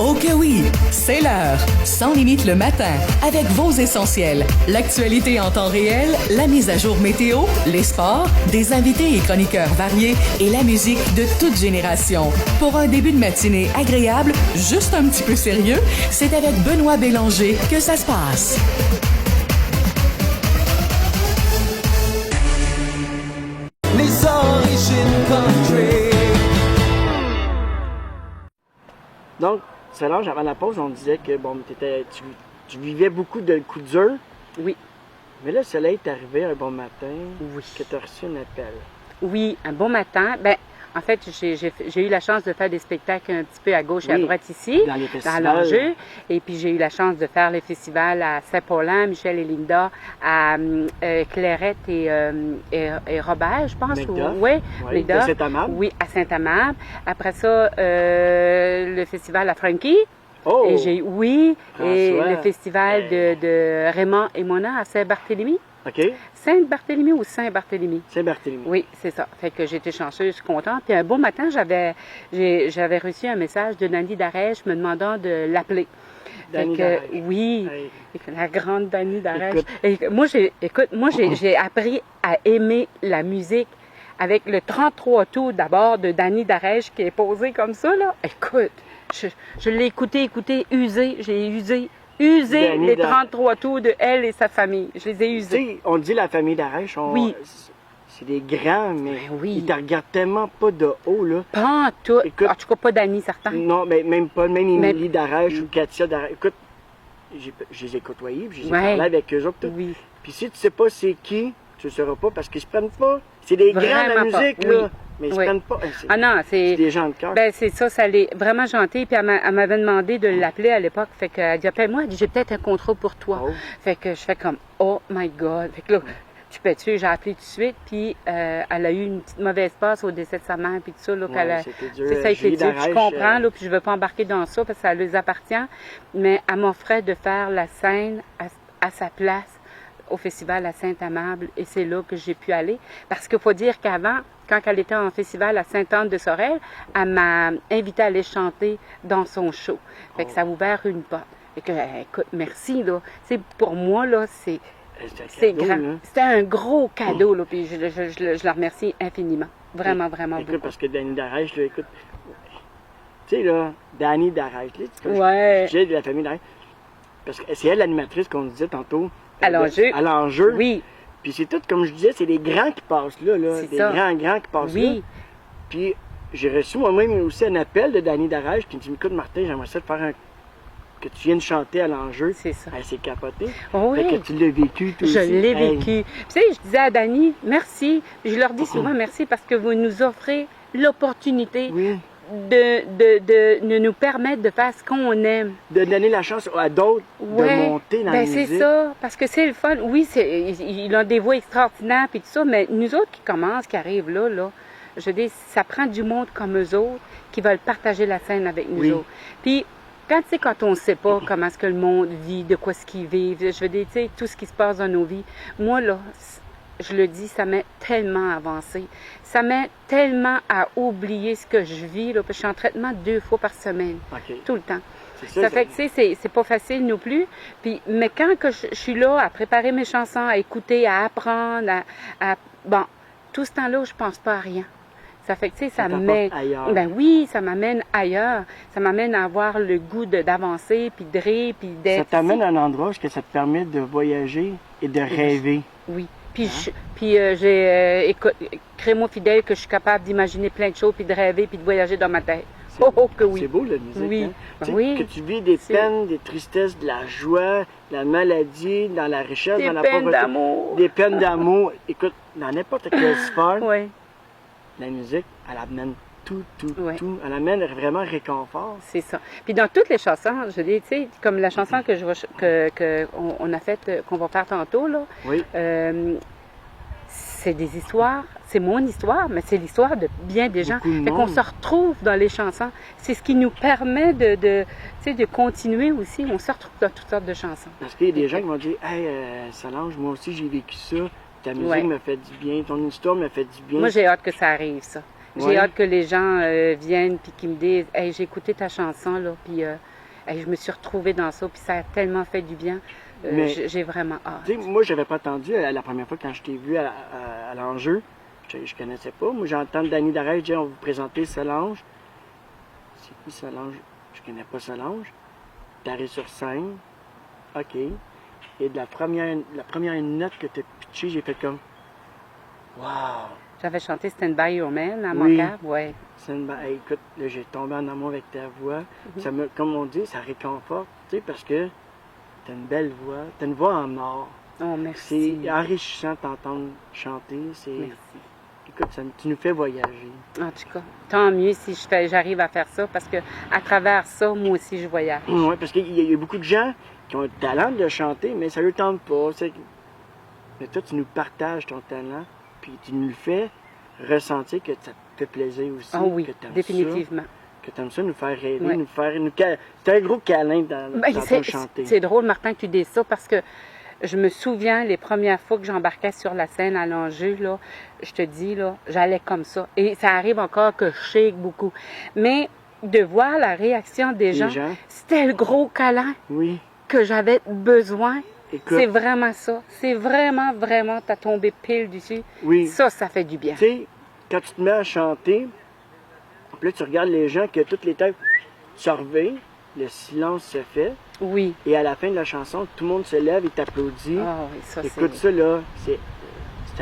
Oh que oui, c'est l'heure. Sans limite le matin, avec vos essentiels. L'actualité en temps réel, la mise à jour météo, les sports, des invités et chroniqueurs variés et la musique de toute génération. Pour un début de matinée agréable, juste un petit peu sérieux, c'est avec Benoît Bélanger que ça se passe. Les origines country. Donc, Solange, avant la pause, on disait que bon, tu vivais beaucoup de coups durs. Oui. Mais là, le soleil est arrivé un bon matin. Oui. Que tu as reçu un appel. Oui, un bon matin. Ben, en fait, j'ai eu la chance de faire des spectacles un petit peu à gauche et à droite ici, dans les festivals. dans l'enjeu. Et puis, j'ai eu la chance de faire les festivals à Saint-Paulin, Michel et Linda, à Clairette et Robert, je pense. Oui, à Saint-Amable. Oui, à Saint-Amable. Après ça, le festival à Frankie. Oh! Et et François. le festival de Raymond et Mona à Saint-Barthélemy. OK. Saint-Barthélemy ou Saint-Barthélemy? Saint-Barthélemy. Oui, c'est ça. Fait que j'étais chanceuse, je suis contente. Puis un beau matin, j'avais reçu un message de Dany Darèche me demandant de l'appeler. Dany Fait que, Darèche. oui, Hey. la grande Dany Darèche. Écoute. Moi, j'ai appris à aimer la musique avec le 33 tours d'abord de Dany Darèche qui est posé comme ça, là. Écoute, je l'ai usé, j'ai usé Dany les Darèche. 33 tours de elle et sa famille. Je les ai Tu usés. sais, on dit la famille Darèche, Oui. c'est des grands, mais Ben oui. ils te regardent tellement pas de haut, là. Pas en tout. Écoute. En tout cas, pas Dany, certain. Non, mais même pas, même Émilie Mais- Darèche ou Katia Darèche. Écoute, je les ai côtoyés, puis je les ai Ouais. parlé avec eux autres. tout. Oui. Puis si tu sais pas c'est qui, tu le sauras pas parce qu'ils se prennent pas. C'est des grands de la Vraiment pas, musique, oui. là. Mais ils se Oui. prennent pas. Ah non, C'est des gens de cœur. Ben, c'est ça, ça l'est vraiment gentil. Puis elle m'avait demandé de l'appeler à l'époque. Fait qu'elle dit, appelle-moi, elle dit, j'ai peut-être un contrat pour toi. Oh. Fait que je fais comme, oh my God. Fait que là, tu peux tuer, j'ai appelé tout de suite. Puis elle a eu une petite mauvaise passe au décès de sa mère, puis tout ça. Là, Ouais, c'était dur. c'est ça a été Julie dur. Puis je Darèche, comprends, là, puis je veux pas embarquer dans ça parce que ça leur appartient. Mais elle m'offrait de faire la scène à sa place au festival à Saint-Amable et c'est là que j'ai pu aller. Parce qu'il faut dire qu'avant, quand elle était en festival à Sainte-Anne-de-Sorel, elle m'a invité à aller chanter dans son show. Fait que ça a ouvert une porte. Fait que, écoute, merci, là. C'est pour moi, là, c'est cadeau, grand. là. C'était un gros cadeau, là, puis je la remercie infiniment. Vraiment, vraiment Écoute, beaucoup. parce que Dany Darèche, là, écoute. Tu sais, là, Dany Darèche, là, comme Ouais. je disais de la famille Darèche. Parce que c'est elle l'animatrice qu'on disait tantôt. À l'enjeu. À l'enjeu. Oui, Puis c'est tout, comme je disais, c'est des grands qui passent là, là. C'est Des ça. grands qui passent là. oui. Puis j'ai reçu moi-même aussi un appel de Dany Darèche qui me dit, écoute Martin, j'aimerais ça te faire que tu viennes chanter à l'enjeu. C'est ça. Elle s'est capotée. Oh, Fait oui. que tu l'as vécu, toi Je aussi. l'ai Hey. vécu. Tu sais, je disais à Dany, merci. Je leur dis souvent merci parce que vous nous offrez l'opportunité Oui. de nous permettre de faire ce qu'on aime. De donner la chance à d'autres Ouais. de monter dans la Ben, musique. c'est ça, parce que c'est le fun. Oui, ils ont des voix extraordinaires et tout ça, mais nous autres qui commencent, qui arrivent là, je dis, ça prend du monde comme eux autres qui veulent partager la scène avec nous Oui. autres. Puis, quand on ne sait pas comment est-ce que le monde vit, de quoi ce qu'ils vivent, je veux dire, tu sais, tout ce qui se passe dans nos vies, moi, là, je le dis, ça m'est tellement avancé. Ça m'aide tellement à oublier ce que je vis, là, parce que je suis en traitement 2 fois par semaine, OK. tout le temps. C'est Ça fait que, tu sais, c'est pas facile non plus. Puis, mais quand que je suis là à préparer mes chansons, à écouter, à apprendre, bon, tout ce temps-là, je pense pas à rien. Ça fait que, tu sais, ça t'apporte m'aide. ailleurs. Ben oui, ça m'amène ailleurs. Ça m'amène à avoir le goût d'avancer, puis de rire, puis d'être. Ça t'amène à un endroit où est-ce que ça te permet de voyager et de rêver. Oui. Puis, j'ai, écoute, crée-moi fidèle que je suis capable d'imaginer plein de choses, puis de rêver, puis de voyager dans ma tête. Oh, que oui. C'est beau, la musique. Oui. Hein? Ben Tu sais, oui. Que tu vis des C'est- peines, des tristesses, de la joie, de la maladie, dans la richesse, Des dans la peines pauvreté. d'amour. Des peines d'amour. Écoute, dans n'importe quelle sphère, Oui. la musique, elle amène Ouais. tout. Elle amène vraiment réconfort. C'est ça. Puis dans toutes les chansons, je dis, tu sais, comme la chanson qu'on a faite, qu'on va faire tantôt, là, Oui. c'est des histoires, c'est mon histoire, mais c'est l'histoire de bien des gens. Beaucoup de Fait qu'on monde. se retrouve dans les chansons. C'est ce qui nous permet tu sais, de continuer aussi. On se retrouve dans toutes sortes de chansons. Parce qu'il y a des gens qui vont dire, hey, Solange, moi aussi j'ai vécu ça. Ta musique Ouais. me fait du bien, ton histoire me fait du bien. Moi, j'ai hâte que ça arrive, ça. J'ai Ouais. hâte que les gens viennent puis qu'ils me disent, hey, j'ai écouté ta chanson, là, puis hey, je me suis retrouvée dans ça, puis ça a tellement fait du bien. Mais- J'ai vraiment hâte. Tu sais, moi, j'avais pas attendu la première fois quand je t'ai vu à l'enjeu. Je connaissais pas. Moi, j'entends Danny Darès dire, on va vous présenter Solange. C'est qui Solange? Je connais pas Solange. T'arrives sur scène. OK. Et de la première note que t'as pitchée, j'ai fait comme, wow! J'avais chanté Stand By Your Man à mon Oui. cœur, ouais. Hey, écoute, là, j'ai tombé en amour avec ta voix. Ça me, comme on dit, ça réconforte, tu sais, parce que t'as une belle voix. T'as une voix en or. Oh, merci. C'est enrichissant de t'entendre chanter. Merci. Écoute, tu nous fais voyager. En tout cas, tant mieux si j'arrive à faire ça, parce que à travers ça, moi aussi, je voyage. Oui, parce qu'il y a beaucoup de gens qui ont le talent de chanter, mais ça ne leur tente pas. Mais toi, tu nous partages ton talent, puis tu nous le fais ressentir que ça te fait plaisir aussi. Ah oui, que t'aimes définitivement. Ça, que tu aimes ça, nous faire rêver, Ouais. C'est un gros câlin dans Ben, ton chanter. c'est drôle, Martin, que tu dises ça, parce que je me souviens les premières fois que j'embarquais sur la scène à l'enjeu, là, je te dis, là, j'allais comme ça. Et ça arrive encore que je shake beaucoup. Mais de voir la réaction des gens, c'était le gros câlin Oui. que j'avais besoin. Écoute, C'est vraiment ça. C'est vraiment, vraiment, t'as tombé pile dessus. oui. Ça fait du bien. Tu sais, quand tu te mets à chanter, puis là, tu regardes les gens que toutes les têtes surveillent, le silence se fait, Oui. et à la fin de la chanson, tout le monde se lève et t'applaudit. Ah oui, ça, Écoute c'est... ça, là, c'est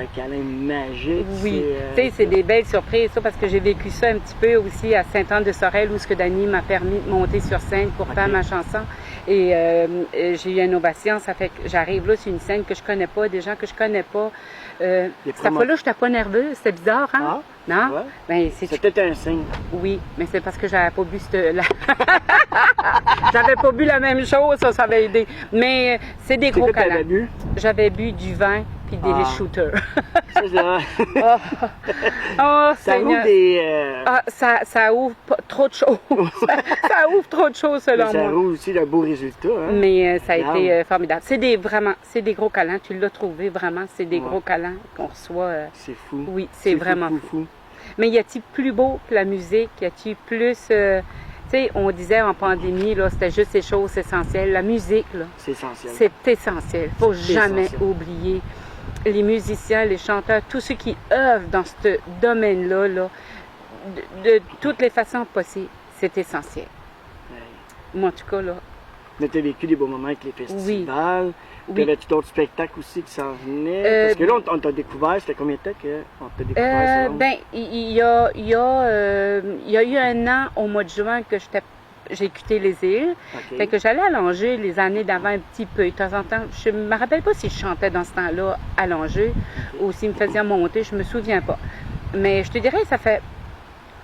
un câlin magique. Oui, tu sais, c'est des belles surprises, ça, parce que j'ai vécu ça un petit peu aussi à Sainte-Anne-de-Sorel, où ce que Dany m'a permis de monter sur scène pour faire ma chanson. Et j'ai eu une ovation, ça fait que j'arrive là sur une scène que je connais pas, des gens que je connais pas. Cette fois-là, je n'étais pas nerveuse, c'était bizarre, hein? Ah, non? ouais. Ben, c'est... C'était un signe. Oui, mais c'est parce que j'avais pas bu j'avais pas bu la même chose, ça avait aidé. Mais c'est des gros câlins. T'avais bu? J'avais bu du vin puis des shooters. Ça, c'est vrai. Oh, Ça Seigneur. ouvre des... Ah, ça ouvre pas trop de choses. Ça ouvre trop de choses selon ça moi. ouvre aussi d'un beau résultat. Hein? Mais ça a Regarde. été formidable. C'est des gros câlins. Tu l'as trouvé vraiment. C'est des gros câlins qu'on reçoit. C'est fou. Oui, c'est vraiment fou, fou. Mais y a-t-il plus beau que la musique? Y a-t-il plus... tu sais, on disait en pandémie, là, c'était juste les choses essentielles. La musique, là, C'est essentiel. c'est essentiel. Faut C'est jamais essentiel. oublier les musiciens, les chanteurs, tous ceux qui œuvrent dans ce domaine-là, là, de toutes les façons possibles. C'est essentiel. Ouais. Moi, en tout cas, là, Mais tu as vécu des beaux moments avec les festivals. Oui. T'avais-tu d'autres spectacles aussi qui s'en venaient? Parce que là, on t'a découvert, c'était combien de temps qu'on t'a découvert? Solange? ben, il y a eu un an, au mois de juin, que j'ai quitté les îles. OK. Fait que j'allais à l'enjeu les années d'avant un petit peu. De temps en temps, je me rappelle pas si je chantais dans ce temps-là à l'enjeu ou s'ils me faisaient monter, je me souviens pas. Mais je te dirais, ça fait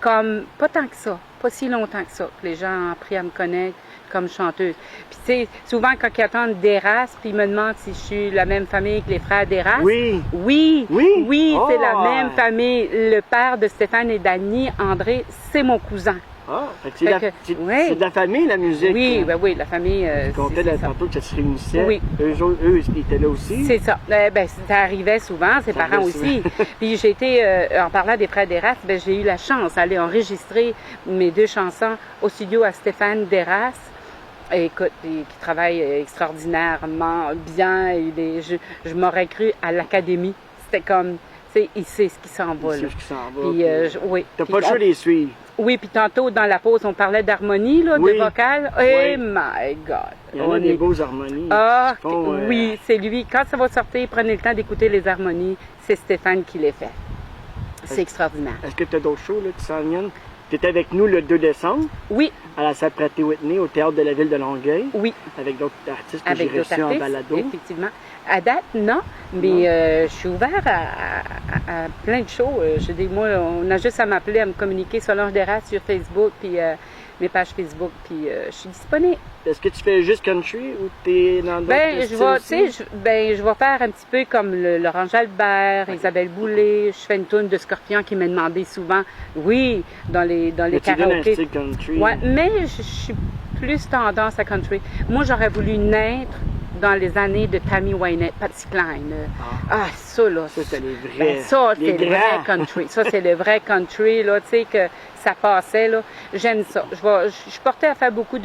comme pas tant que ça, pas si longtemps que ça, que les gens ont appris à me connaître comme chanteuse. Puis tu sais, souvent quand ils attendent Desras, puis ils me demandent si je suis la même famille que les frères Desras. Oui. Oui, Oui? oui, c'est Oh! la même famille. Le père de Stéphane et Dany, André, c'est mon cousin. Ah, fait que Fait que, oui. c'est de la famille, la musique. Oui, hein? ben oui, la famille. Tu comptais c'est ça. tantôt que ça se réunissait. Oui. Eux, ils étaient là aussi. C'est ça. Ben, ça arrivait souvent, ses Ça parents arrivait aussi. Puis j'ai été, en parlant des frères Desras, ben, j'ai eu la chance d'aller enregistrer mes 2 chansons au studio à Stéphane Desras. Et écoute, qui travaille extraordinairement bien. Je m'aurais cru à l'académie. C'était comme, tu sais, il sait ce qui s'en va. C'est Là. ce qui s'en va. Puis, oui. T'as Puis, pas le choix de les suivre. oui, puis tantôt, dans la pause, on parlait d'harmonie, là, Oui. de vocal. Oui. Eh my God! Il y en a des beaux harmonies. Ah, qui font, oui, c'est lui. Quand ça va sortir, prenez le temps d'écouter les harmonies. C'est Stéphane qui les fait. C'est extraordinaire. Est-ce que tu as d'autres shows là, qui s'en viennent? Tu étais avec nous le 2 décembre Oui, à la salle Pratt-Whitney au Théâtre de la Ville de Longueuil oui. avec d'autres artistes que Avec j'ai d'autres reçus en artistes, balado. effectivement. À date, non, mais je suis ouvert à plein de shows. Moi, on a juste à m'appeler, à me communiquer Solange Desrats sur Facebook, puis mes pages Facebook, puis je suis disponible. Est-ce que tu fais juste country ou tu es dans d'autres Ben, styles je vais, aussi? tu sais, je vais faire un petit peu comme Laurent Jalbert, Isabelle Boulay. Je fais une tourne de Scorpion qui m'a demandé souvent, oui, dans les Mais tu donnes un karaokés. style country. Ouais, mais je suis plus tendance à country. Moi, j'aurais voulu naître dans les années de Tammy Wynette, Patsy Cline. Ça, là. Ça, c'est les vrais. Ben, ça, les c'est le vrai grands. country. Ça, c'est le vrai country, là, tu sais, que ça passait, là. J'aime ça. Je suis portée à faire beaucoup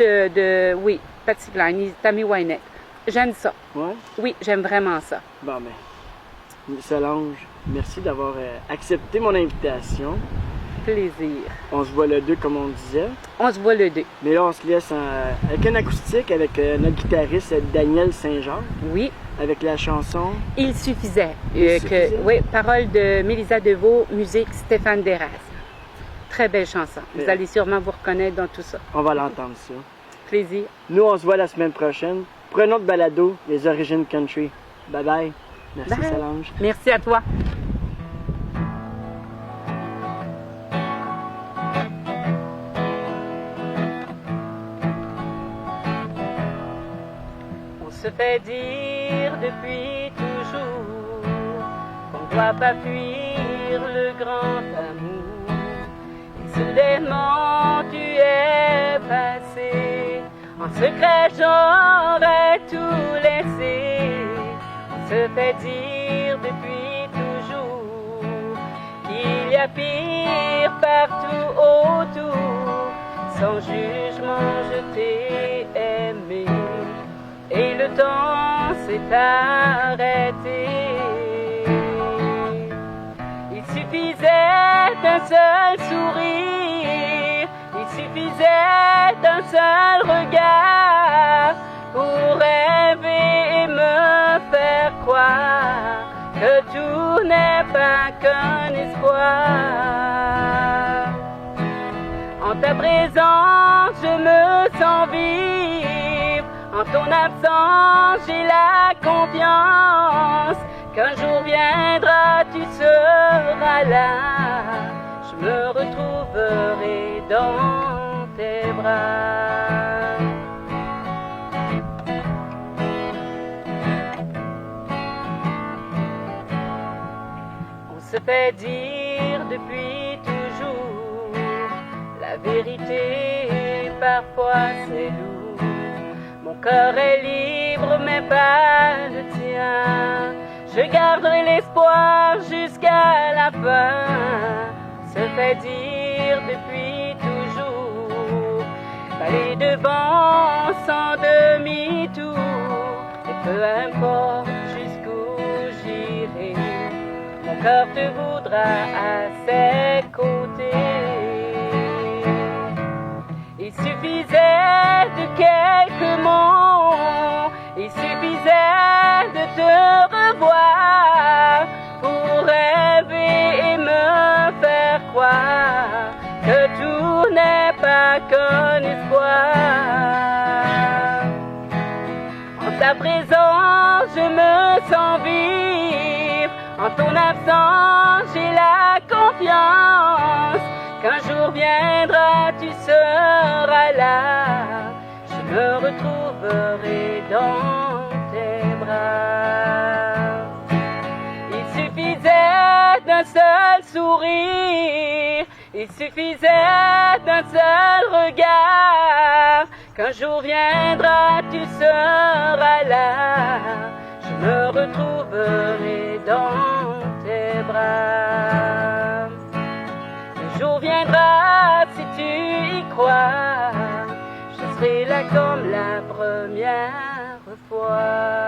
oui, Patsy Cline, Tammy Wynette. J'aime ça. Ouais? Oui, j'aime vraiment ça. Bon, ben, Solange, merci d'avoir accepté mon invitation. Plaisir. On se voit le 2, comme on disait. On se voit le 2. Mais là, on se laisse avec un acoustique avec notre guitariste Daniel Saint-Jean, Oui, avec la chanson. il suffisait. Suffisait. Oui, parole de Mélisa Deveau, musique Stéphane Desrats. Très belle chanson. Vous allez sûrement vous reconnaître dans tout ça. On va l'entendre, ça. Plaisir. Nous, on se voit la semaine prochaine pour un autre balado, Les Origines Country. Bye bye. Merci, Bye. Solange. Merci à toi. On se fait dire depuis toujours qu'on ne doit pas fuir le grand amour. Et soudainement tu es passé, en secret j'aurais tout laissé. On se fait dire depuis toujours qu'il y a pire partout autour. Sans jugement je t'ai aimé et le temps s'est arrêté. Il suffisait d'un seul sourire, il suffisait d'un seul regard pour rêver et me faire croire que tout n'est pas qu'un espoir. En ta présence, je me sens vivre. En ton absence, j'ai la confiance qu'un jour viendra, tu seras là. Je me retrouverai dans tes bras. On se fait dire depuis toujours la vérité, parfois c'est lourd. Mon cœur est libre, mais pas le tien. Je garderai l'espoir jusqu'à la fin. Se fait dire depuis toujours, aller devant sans demi-tour. Et peu importe jusqu'où j'irai, mon cœur te voudra à ses côtés. Il suffisait de quelques mots, il suffisait de te revoir pour rêver et me faire croire que tout n'est pas qu'un espoir. En ta présence, je me sens vivre, en ton absence, j'ai la confiance qu'un jour viendra, tu seras là. Je me retrouverai dans tes bras. Il suffisait d'un seul sourire, il suffisait d'un seul regard, qu'un jour viendra, tu seras là. Je me retrouverai dans tes bras. Le jour viendra si tu y crois, je serai là comme la première fois.